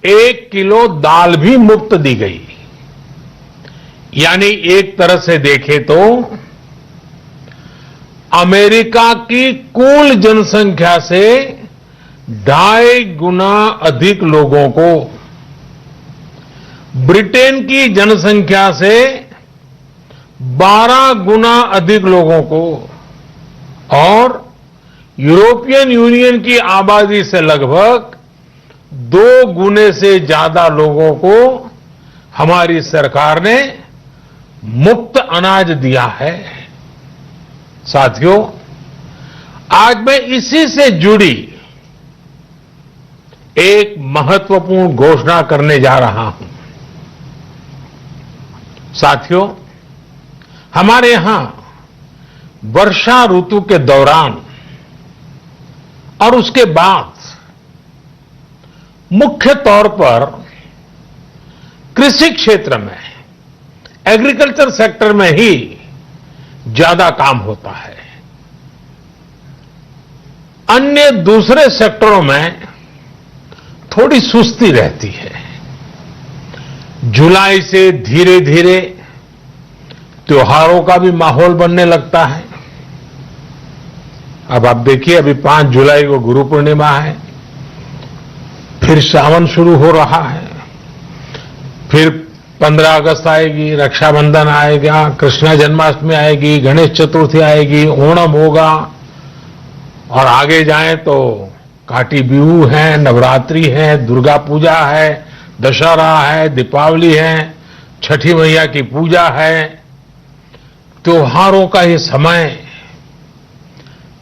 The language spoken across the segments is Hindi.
1 किलो दाल भी मुफ्त दी गई। यानी एक तरह से देखें तो अमेरिका की कुल जनसंख्या से 2.5 गुना अधिक लोगों को, ब्रिटेन की जनसंख्या से 12 गुना अधिक लोगों को और यूरोपियन यूनियन की आबादी से लगभग 2 गुने से ज्यादा लोगों को हमारी सरकार ने मुफ्त अनाज दिया है। साथियों, आज मैं इसी से जुड़ी एक महत्वपूर्ण घोषणा करने जा रहा हूं। साथियों, हमारे यहां वर्षा ऋतु के दौरान और उसके बाद मुख्य तौर पर कृषि क्षेत्र में, एग्रीकल्चर सेक्टर में ही ज्यादा काम होता है। अन्य दूसरे सेक्टरों में थोड़ी सुस्ती रहती है। जुलाई से धीरे धीरे त्योहारों का भी माहौल बनने लगता है। अब आप देखिए, अभी 5 जुलाई को गुरु पूर्णिमा है, फिर सावन शुरू हो रहा है, फिर 15 अगस्त आएगी, रक्षाबंधन आएगा, कृष्ण जन्माष्टमी आएगी, गणेश चतुर्थी आएगी, ओणम होगा और आगे जाएं तो काटी बिहू है, नवरात्रि है, दुर्गा पूजा है, दशहरा है, दीपावली है, छठी मैया की पूजा है। त्योहारों का ये समय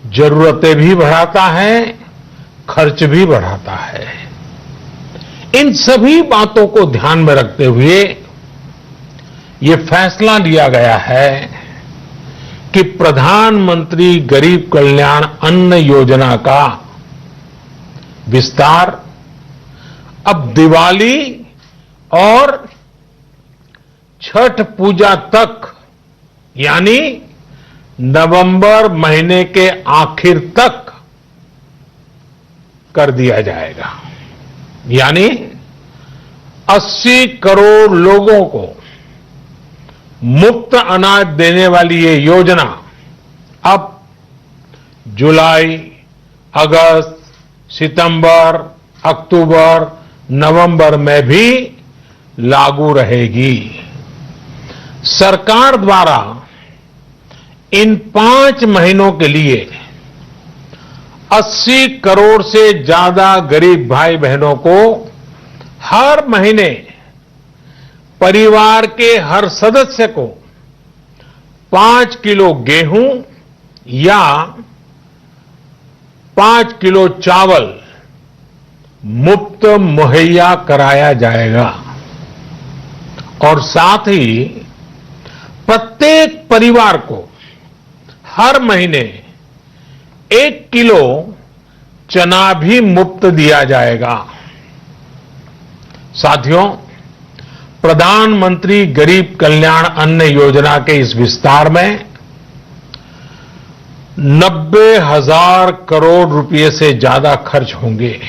जरूरतें भी बढ़ाता है, खर्च भी बढ़ाता है। इन सभी बातों को ध्यान में रखते हुए ये फैसला लिया गया है कि प्रधानमंत्री गरीब कल्याण अन्न योजना का विस्तार अब दिवाली और छठ पूजा तक, यानी नवंबर महीने के आखिर तक कर दिया जाएगा। यानी 80 करोड़ लोगों को मुफ्त अनाज देने वाली ये योजना अब जुलाई, अगस्त, सितंबर, अक्टूबर, नवंबर में भी लागू रहेगी। सरकार द्वारा इन 5 महीनों के लिए 80 करोड़ से ज्यादा गरीब भाई बहनों को हर महीने परिवार के हर सदस्य को 5 किलो गेहूं या 5 किलो चावल मुफ्त मुहैया कराया जाएगा और साथ ही प्रत्येक परिवार को हर महीने 1 किलो चना भी मुफ्त दिया जाएगा। साथियों, प्रधानमंत्री गरीब कल्याण अन्न योजना के इस विस्तार में 90,000 करोड़ रुपए से ज्यादा खर्च होंगे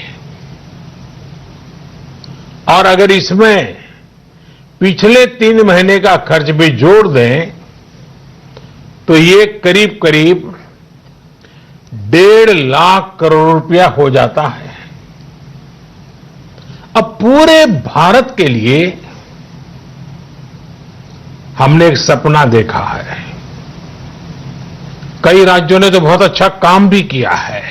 और अगर इसमें पिछले 3 महीने का खर्च भी जोड़ दें तो ये करीब करीब 1.5 लाख करोड़ रुपया हो जाता है। अब पूरे भारत के लिए हमने एक सपना देखा है। कई राज्यों ने तो बहुत अच्छा काम भी किया है।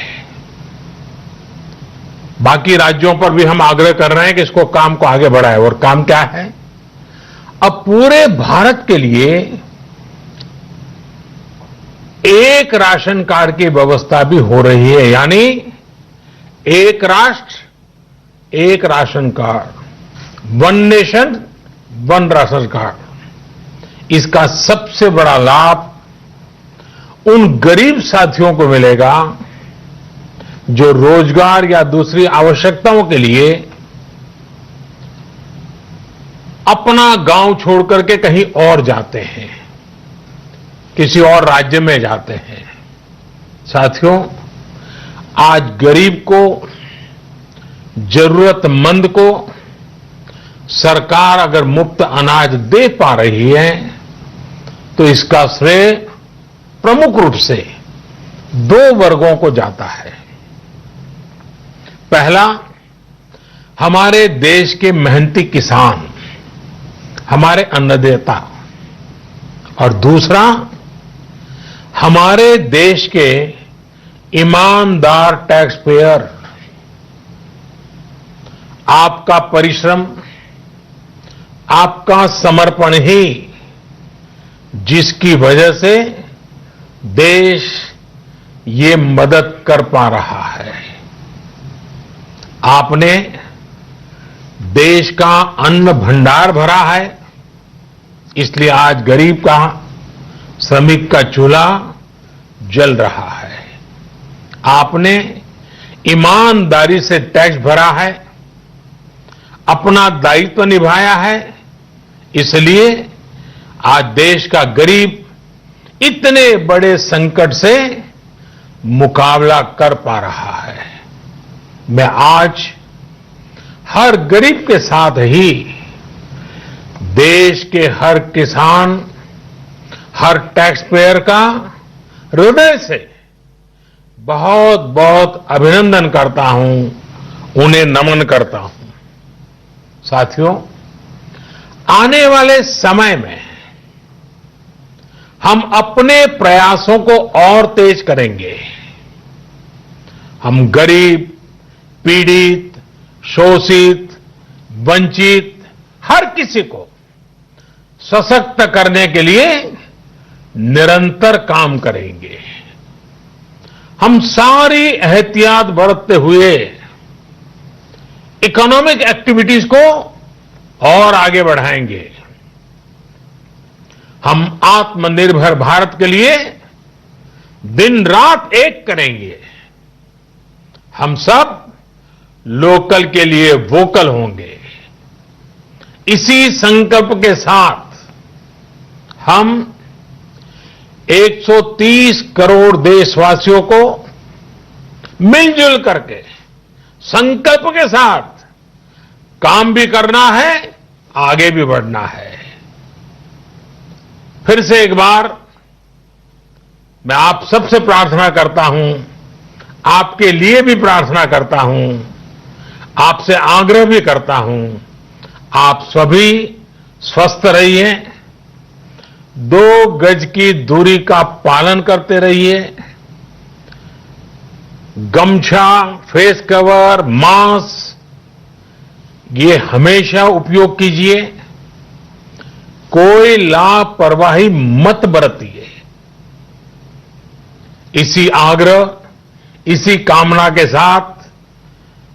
बाकी राज्यों पर भी हम आग्रह कर रहे हैं कि इसको काम को आगे बढ़ाएं। और काम क्या है? अब पूरे भारत के लिए एक राशन कार्ड की व्यवस्था भी हो रही है, यानी एक राष्ट्र एक ration card, one nation one ration card. इसका सबसे बड़ा लाभ उन गरीब साथियों को मिलेगा जो रोजगार या दूसरी आवश्यकताओं के लिए अपना गांव छोड़ करके कहीं और जाते हैं, किसी और राज्य में जाते हैं। साथियों, आज गरीब को, जरूरतमंद को सरकार अगर मुफ्त अनाज दे पा रही है तो इसका श्रेय प्रमुख रूप से दो वर्गों को जाता है। पहला, हमारे देश के मेहनती किसान, हमारे अन्नदाता, और दूसरा, हमारे देश के ईमानदार टैक्स पेयर। आपका परिश्रम, आपका समर्पण ही जिसकी वजह से देश ये मदद कर पा रहा है। आपने देश का अन्न भंडार भरा है, इसलिए आज गरीब का, श्रमिक का चूल्हा जल रहा है। आपने ईमानदारी से टैक्स भरा है, अपना दायित्व निभाया है, इसलिए आज देश का गरीब इतने बड़े संकट से मुकाबला कर पा रहा है। मैं आज हर गरीब के साथ ही देश के हर किसान, हर टैक्स पेयर का हृदय से बहुत बहुत अभिनंदन करता हूं, उन्हें नमन करता हूं। साथियों, आने वाले समय में हम अपने प्रयासों को और तेज करेंगे। हम गरीब, पीड़ित, शोषित, वंचित हर किसी को सशक्त करने के लिए निरंतर काम करेंगे। हम सारी एहतियात बरतते हुए इकोनॉमिक एक्टिविटीज को और आगे बढ़ाएंगे। हम आत्मनिर्भर भारत के लिए दिन रात एक करेंगे। हम सब लोकल के लिए वोकल होंगे। इसी संकल्प के साथ हम 130 करोड़ देशवासियों को मिलजुल करके संकल्प के साथ काम भी करना है, आगे भी बढ़ना है। फिर से एक बार मैं आप सबसे प्रार्थना करता हूं, आपके लिए भी प्रार्थना करता हूं, आपसे आग्रह भी करता हूं, आप सभी स्वस्थ रहिए, 2 गज की दूरी का पालन करते रहिए, गमछा, फेस कवर, मास्क ये हमेशा उपयोग कीजिए। कोई लापरवाही मत बरतिए। इसी आग्रह, इसी कामना के साथ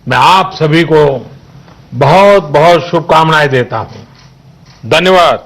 मैं आप सभी को बहुत बहुत शुभकामनाएं देता हूं। धन्यवाद।